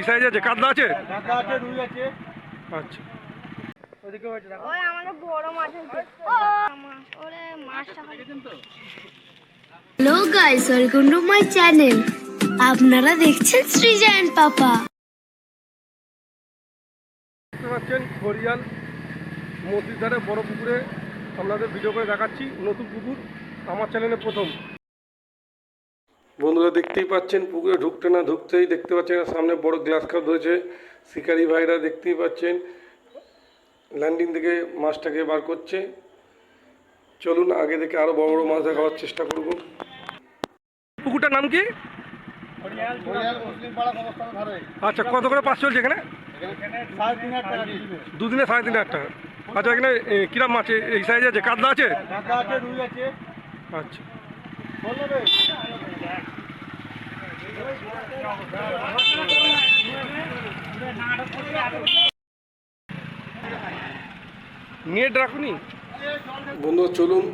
Size আছে, কাতলা আছে? কাতলা আছে, রুই আছে। আচ্ছা, ওদিকে হয়েছে দেখো। ওই আমাদের বড় মাছ আছে। ওরে মাছটা hello guys, welcome to my channel. আপনারা দেখছেন সৃজন পাপা। দেখতে পাচ্ছেন খড়িয়াল মসজিদ ধারে বড় পুকুরে আপনাদের ভিডিও করে দেখাচ্ছি। নতুন পুকুর, আমার চ্যানেলে প্রথম। বন্ধুরা দেখতেই পাচ্ছেন পুকুরে ঢুকতে না ঢুকতেই দেখতে পাচ্ছেন সামনে বড় গ্লাস কাপ ধরেছে। শিকারি ভাইরা দেখতেই পাচ্ছেন ল্যান্ডিং থেকে মাছটাকে বার করছে। চলুন আগে থেকে আরো বড় বড় মাছ দেখাবার চেষ্টা করব। পুকুরটার নাম কি? আচ্ছা, কত করে পাস চলছে এখানে? দুদিনে 3,500 টাকা। আচ্ছা, এখানে কিরম মাছ এই সাইজ আছে? কাতলা আছে? আচ্ছা, নেট রাখুনি। বন্ধু চলুন,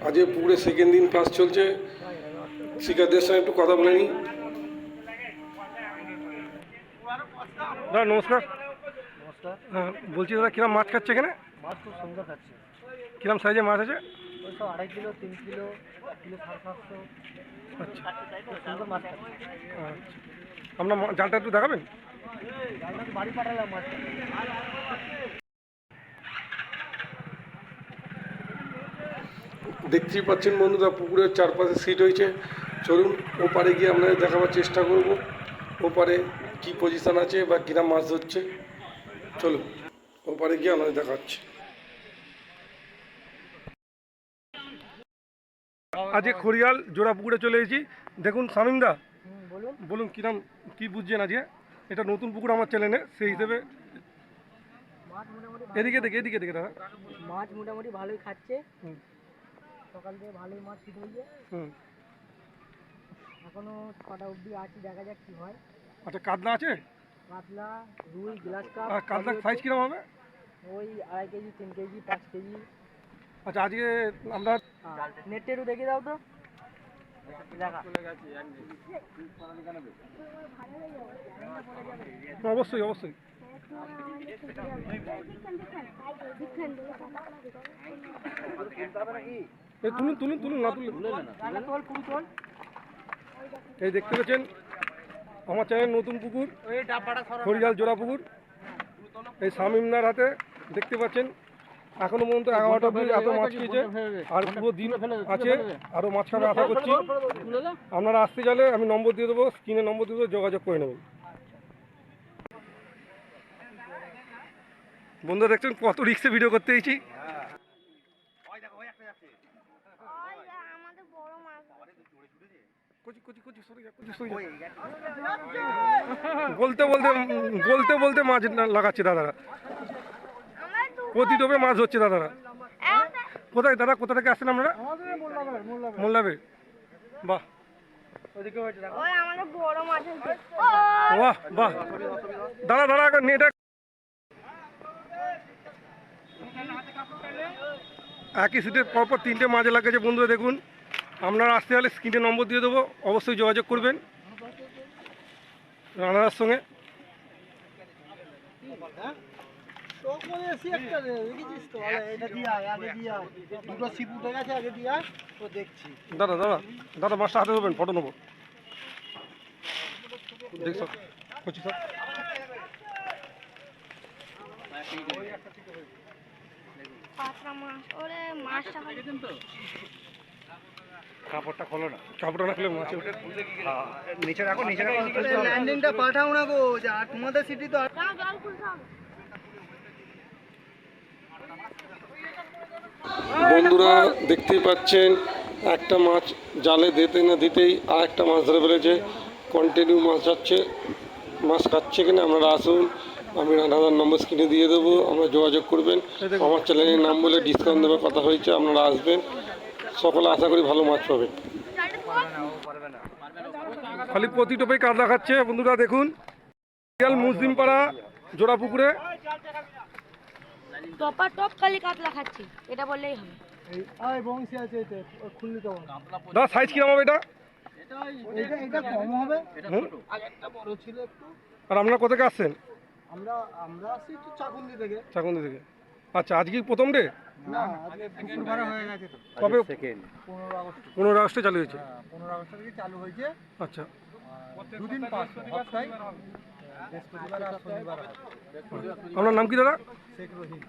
আজ পুকুরে সেকেন্ড দিন ক্লাস চলছে। শিকারদের সঙ্গে একটু কথা বলে নিই। দাদা নমস্কার। নমস্কার। হ্যাঁ বলছি দাদা, কিরম মাছ খাচ্ছে এখানে? মাছ খুব সুন্দর খাচ্ছে। কিরম সাইজের মাছ আছে? ওই সব 2.5 কিলো, 3 কিলো, কিলো 750। আচ্ছা, খুব সুন্দর মাছ খাচ্ছে। আচ্ছা, আপনার জালটা একটু দেখাবেন? জালটা তো বাড়ি পাঠালাম মাছটা। দেখতেই পাচ্ছেন বন্ধুরা, পুকুরের চারপাশে সিট হয়েছে। চলুন ওপারে গিয়ে আপনাদের দেখাবার চেষ্টা করব ওপারে কি পজিশন আছে বা কিরম মাছ ধরছে। চলুন ওপারে গিয়ে আপনাদের দেখাচ্ছি। আজকে খড়িয়াল জোড়া পুকুরে চলে এসেছি। দেখুন শামিমদা, বলুন। বলুন কিরম কি বুঝছেন আজকে? এটা নতুন পুকুর আমার চ্যানেলে, সেই হিসেবে মাছ মোটামুটি এদিকে দেখে দাদা। মাছ মোটামুটি ভালোই খাচ্ছে। হুম সকাল থেকে ভালোই মাছ ছিট হয়েছে। হুম। এখনো 6টা অবধি আছি, দেখা যাক কি হয়। আচ্ছা, কাতলা আছে? কাতলা, রুই, গ্লাস কাপ। আর কাতলার সাইজ কিরম হবে? ওই 2.5 কেজি, 3 কেজি, 5 কেজি। আচ্ছা, আজকে আমরা নেটটা একটু দেখে দাও তো। অবশ্যই অবশ্যই। এই তুলুন না তুললে। এই দেখতে পাচ্ছেন আমার চ্যানেল নতুন পুকুর, খড়িয়াল জোড়া পুকুর। এই শামিমদার হাতে দেখতে পাচ্ছেন এখনো পর্যন্ত 11টা অবধি এত মাছ খেয়েছে, আর পুরো দিন আছে, আরও মাছ খাবে আশা করছি। আপনারা আসতে চাইলে আমি নম্বর দিয়ে দেবো, স্ক্রিনে নম্বর দিয়ে দেবো, যোগাযোগ করে নেবেন। বন্ধুরা দেখছেন কত রিক্সে ভিডিও করতে এসেছি। আমাদের বড় মাছ। বলতে বলতে মাছ লাগাচ্ছে দাদারা, প্রতি টোপে মাছ হচ্ছে দাদারা। কোথায় দাদা, কোথা থেকে আসছেন আপনারা? মোল্লাবের। বাহ, ওই আমাদের বড় মাছ আছে। বাহ বাহ। দাদা নেট একই সিটের পরপর 3টে মাছ লাগাচ্ছে। বন্ধুরা দেখুন, আপনারা আসতে হলে স্ক্রিনে নম্বর দিয়ে দেবো, অবশ্যই যোগাযোগ করবেন রানাদার সঙ্গে। দাদা মাছটা হাতে দেবেন, ফটো নেবো। দেখছো কচি সব পাতলা মাছ। ওরে মাছটা কাপড়টা খোলো না, কাপড়টা না খুলে মাছ নিচে রাখো। ল্যান্ডিংটা পাঠাও না গো, তোমাদের সিটি তো। জল খুলতে হবে। বন্ধুরা দেখতেই পাচ্ছেন একটা মাছ জালে দিতে না দিতেই আর একটা মাছ ধরে ফেলেছে। কন্টিনিউ মাছ যাচ্ছে, মাছ খাচ্ছে কিনা আপনারা আসুন, আমি রানাদার নম্বর স্ক্রিনে দিয়ে দেবো, আমরা যোগাযোগ করবেন। আমার চ্যানেলের নাম বলে ডিসকাউন্ট দেওয়ার কথা হয়েছে, আপনারা আসবেন, সকলে আশা করি ভালো মাছ পাবেন। খালি প্রতি টোপেই কাতলা খাচ্ছে। বন্ধুরা দেখুন মুসলিম পাড়া জোড়া পুকুরে টপা টপ খালি কাতলা খাচ্ছি, এটা বললেই হবে। বংশী আছে, খুললি তো। দাদা সাইজ কিরম হবে এটা? এটা কম হবে। আগেরটা বড় ছিল একটু। আর আপনারা কোথেকে আসছেন? আমরা আসছি একটু চাকুন্দি থেকে। চাকুন্দি থেকে। আচ্ছা, আজকে কি প্রথম ডে? না, আজকে পুকুর ভরা হয়ে গেছে তো। কবে? 15 আগস্ট। 15 আগস্টে চালু হয়েছে। হ্যাঁ, 15 আগস্ট থেকে চালু হয়েছে। আচ্ছা, দুদিন পাস সপ্তাহে বৃহস্পতিবার আর শনিবার হাট। আপনার নাম কি দাদা? শেখ রহিম।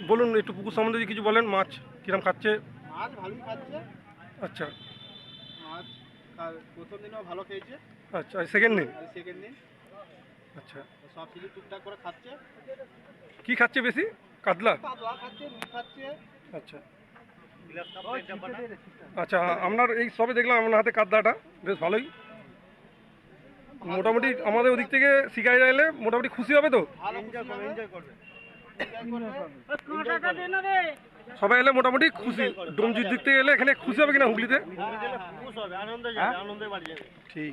বলুন একটু পুকুর সম্বন্ধে যদি কিছু বলেন, মাছ কিরম খাচ্ছে? মাছ ভালোই খাচ্ছে। আচ্ছা মাছ প্রথম দিনও ভালো খেয়েছে, আচ্ছা, সেকেন্ড দিন? আর সেকেন্ড দিন আচ্ছা, সব কিছু টুকটাক করে খাচ্ছে। কি খাচ্ছে বেশি? কাতলা? কাতলা খাচ্ছে, রুই খাচ্ছে। আচ্ছা গ্লাস কাপ এটা বানায়। আচ্ছা, আপনার এই সবে দেখলাম আপনার হাতে কাতলাটা বেশ ভালোই। মোটামুটি আমাদের ওদিক থেকে শিকারি এলে মোটামুটি খুশি হবে তো? ভালো এনজয় করবে, এনজয় করবে। সবাই এলে মোটামুটি খুশি। ডোমজুর দিক থেকে এলে এখানে খুশি হবে কিনা হুগলিতে? খুশ হবে, আনন্দে যাবে, আনন্দে বাড়ি যাবে। ঠিক,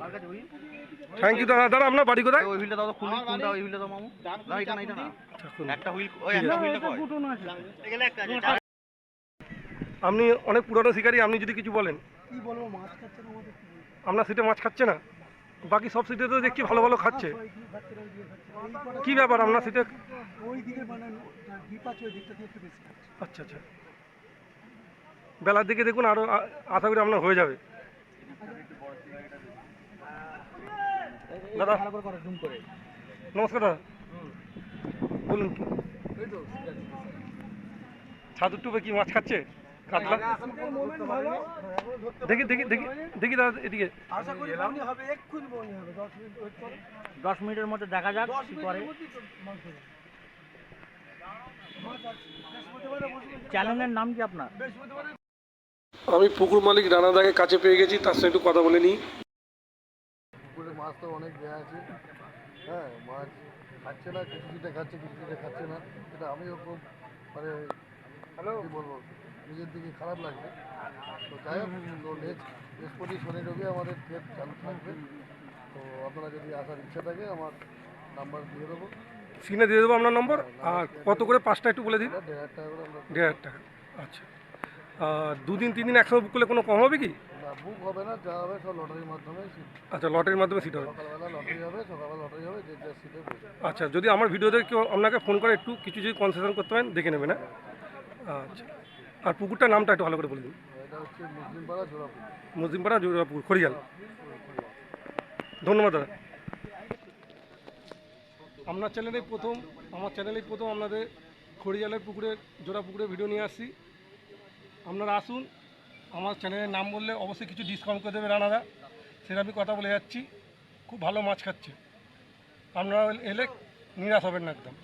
থ্যাংক ইউ দাদা। দাদা আপনার বাড়ি কোথায়? ওই হুইলটা দাও তো, খুলি কোনটা ওই হুইলটা দাও মামু। না এটা না, এটা না। আচ্ছা, শুনুন। একটা হুইল, ওই একটা হুইলটা কয়? এখানে একটা আছে। আপনি অনেক পুরনো শিকারী, আপনি যদি কিছু বলেন। কি বলবো, মাছ খাচ্ছে না আমাদের, কি বলবো? আপনার সিটে মাছ খাচ্ছে না, বাকি সব সিটে তো দেখছি ভালো ভালো খাচ্ছে। ওই কি খাচ্ছে না, ওই দিয়ে খাচ্ছে। এই কটা কি ব্যাপার আপনার সিটে? ওই দিকে মানে দ্বীপ আছে, ওই দিকটা দিয়ে একটু বেশি খাচ্ছে। আচ্ছা আচ্ছা, বেলার দিকে দেখুন, আরও আশা করি আপনার হয়ে যাবে। দাদা ভালো করে করো, জুম করে। নমস্কার দাদা, বলুন কি? ছাদুর টুপে কি মাছ খাচ্ছে? কাতলা? দেখি দেখি দেখি দেখি দাদা এদিকে। আশা করি বনি হবে, এক্ষুনি বনি হবে। 10 মিনিট ওয়েট করো। 10 মিনিটের মধ্যে দেখা যাক 10 কি মিনিটের করে। মধ্যেই তো মাছ ধরে। মাছ আছে। বৃহস্পতিবারে বসবে। চ্যানেলের নাম কি আপনার? বৃহস্পতিবারে আমি পুকুর মালিক রানাদাকে কাছে পেয়ে গেছি, তার সাথে একটু কথা বলে নিই। পুকুরে মাছ তো অনেক দেওয়া আছে, হ্যাঁ, মাছ খাচ্ছে না, কিছু কিছু খাচ্ছে, কিছু কিছু খাচ্ছে না। এটা আমিও খুব মানে কী বলবো, নিজের দিকে খারাপ লাগছে। তো যাই হোক, তো নেক্সট বৃহস্পতি শনি রবি আমাদের ট্রেন চালু থাকবে। তো আপনারা যদি আসার ইচ্ছা থাকে আমার নাম্বার দিয়ে দেবো, সিনে দিয়ে দেবো আপনার নম্বর। আর কত করে পাঁচটা একটু বলে দিন। 1,500 টাকা করে আমরা 1,500 টাকা। আচ্ছা, আর 2 দিন 3 দিন একসঙ্গে বুক করলে কোনো কম হবে কি? না, বুক হবে না, যা হবে সব লটারির মাধ্যমে। আচ্ছা, লটারির মাধ্যমে সিট হবে। সকালবেলা লটারি হবে, সকালবেলা লটারি হবে, যে যা সিটে বসবে। আচ্ছা, যদি আমার ভিডিওতে কেউ আপনাকে ফোন করে একটু কিছু যদি কনসেশন করতে পারেন দেখে নেবেন। হ্যাঁ, আচ্ছা। আর পুকুরটার নামটা একটু ভালো করে বলে দিন। এটা হচ্ছে মুসলিমপাড়া জোড়াপুর। মুসলিমপাড়া জোড়াপুর, খড়িয়াল। ধন্যবাদ দাদা। আপনার চ্যানেলেই প্রথম, আমার চ্যানেলেই প্রথম আপনাদের খড়িয়ালের পুকুরের জোড়া পুকুরের ভিডিও নিয়ে আসছি। আপনারা আসুন, আমার চ্যানেলের নাম বললে অবশ্যই কিছু ডিসকাউন্ট করে দেবে রানাদা, সেটা আমি কথা বলে যাচ্ছি। খুব ভালো মাছ খাচ্ছে, আপনারা এলে নিরাশ হবেন না একদম।